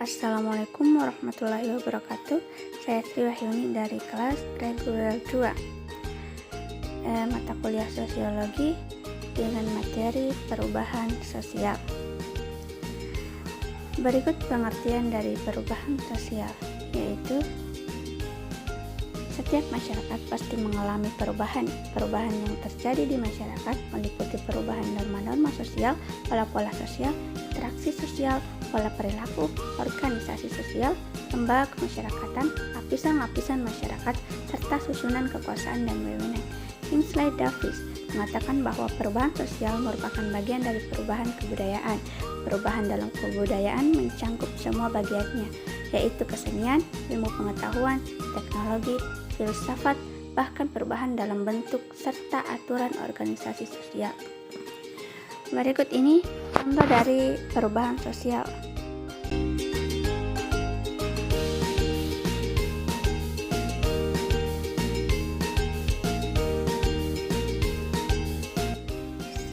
Assalamualaikum warahmatullahi wabarakatuh. Saya Tri Wahyuni dari kelas reguler 2, mata kuliah sosiologi dengan materi perubahan sosial. Berikut pengertian dari perubahan sosial, yaitu setiap masyarakat pasti mengalami perubahan. Perubahan yang terjadi di masyarakat meliputi perubahan norma-norma sosial, pola-pola sosial, interaksi sosial, pola perilaku, organisasi sosial, lembaga kemasyarakatan, lapisan-lapisan masyarakat, serta susunan kekuasaan dan wewenang. Kingsley Davis mengatakan bahwa perubahan sosial merupakan bagian dari perubahan kebudayaan. Perubahan dalam kebudayaan mencangkup semua bagiannya, yaitu kesenian, ilmu pengetahuan, teknologi, filsafat, bahkan perubahan dalam bentuk serta aturan organisasi sosial. Berikut ini contoh dari perubahan sosial.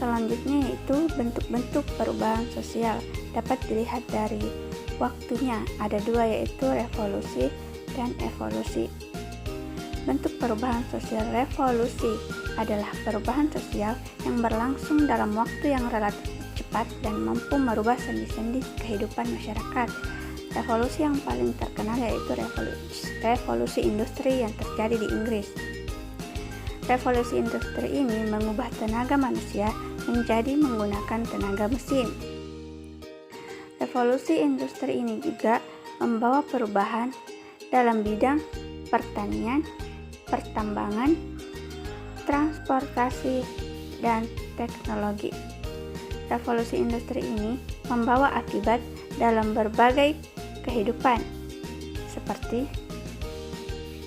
Selanjutnya yaitu bentuk-bentuk perubahan sosial. Dapat dilihat dari waktunya, ada dua, yaitu revolusi dan evolusi. Bentuk perubahan sosial revolusi adalah perubahan sosial yang berlangsung dalam waktu yang relatif cepat dan mampu merubah sendi-sendi kehidupan masyarakat. Revolusi yang paling terkenal yaitu revolusi industri yang terjadi di Inggris. Revolusi industri ini mengubah tenaga manusia menjadi menggunakan tenaga mesin. Revolusi industri ini juga membawa perubahan dalam bidang pertanian, pertambangan, transportasi, dan teknologi. Revolusi industri ini membawa akibat dalam berbagai kehidupan, seperti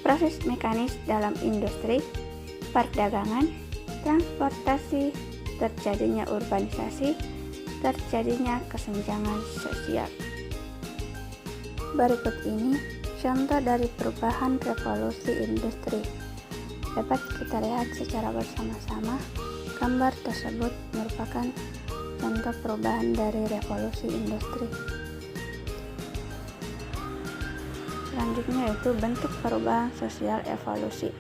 proses mekanis dalam industri, perdagangan, transportasi, terjadinya urbanisasi, terjadinya kesenjangan sosial. Berikut ini contoh dari perubahan revolusi industri. Dapat kita lihat secara bersama-sama. Gambar tersebut merupakan contoh perubahan dari revolusi industri. Selanjutnya yaitu bentuk perubahan sosial evolusi.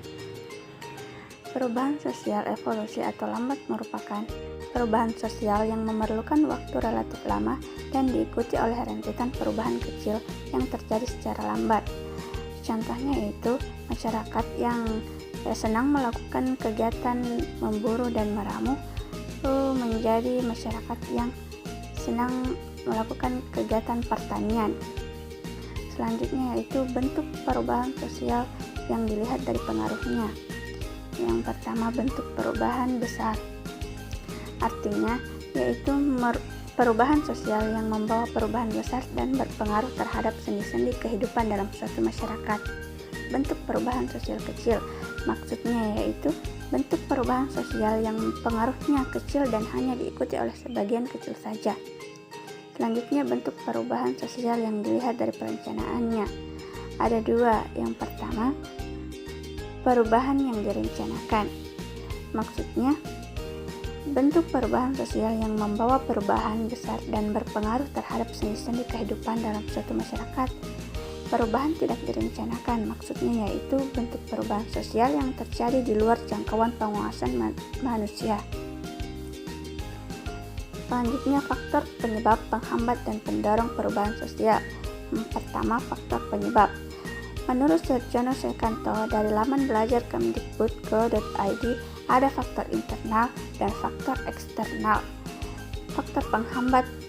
Perubahan sosial evolusi atau lambat merupakan perubahan sosial yang memerlukan waktu relatif lama dan diikuti oleh rentetan perubahan kecil yang terjadi secara lambat. Contohnya yaitu masyarakat yang senang melakukan kegiatan memburu dan meramu menjadi masyarakat yang senang melakukan kegiatan pertanian. Selanjutnya yaitu bentuk perubahan sosial yang dilihat dari pengaruhnya. Yang pertama, bentuk perubahan besar. Artinya yaitu perubahan sosial yang membawa perubahan besar dan berpengaruh terhadap sendi-sendi kehidupan dalam suatu masyarakat. Bentuk perubahan sosial kecil, maksudnya yaitu bentuk perubahan sosial yang pengaruhnya kecil dan hanya diikuti oleh sebagian kecil saja. Selanjutnya, bentuk perubahan sosial yang dilihat dari perencanaannya. Ada dua. Yang pertama, perubahan yang direncanakan. Maksudnya, bentuk perubahan sosial yang membawa perubahan besar dan berpengaruh terhadap sendi-sendi kehidupan dalam suatu masyarakat. Perubahan tidak direncanakan, maksudnya yaitu bentuk perubahan sosial yang terjadi di luar jangkauan penguasaan manusia. Selanjutnya, faktor penyebab, penghambat, dan pendorong perubahan sosial. Pertama, faktor penyebab. Menurut Sarjono Sekanto dari laman belajar.kemdikbud.go.id, ada faktor internal dan faktor eksternal. Faktor penghambatnya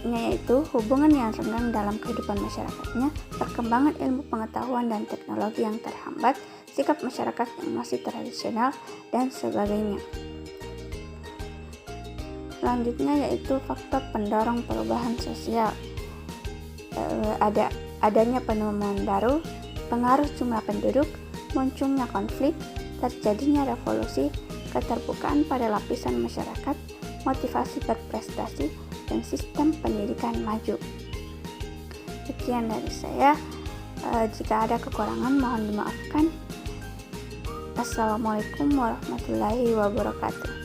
yaitu hubungan yang renggang dalam kehidupan masyarakatnya, perkembangan ilmu pengetahuan dan teknologi yang terhambat, sikap masyarakat yang masih tradisional, dan sebagainya. Selanjutnya yaitu faktor pendorong perubahan sosial. Adanya penemuan baru, pengaruh jumlah penduduk, munculnya konflik, terjadinya revolusi, keterbukaan pada lapisan masyarakat, motivasi berprestasi, dan sistem pendidikan maju. Sekian dari saya. Jika ada kekurangan mohon dimaafkan. Assalamualaikum warahmatullahi wabarakatuh.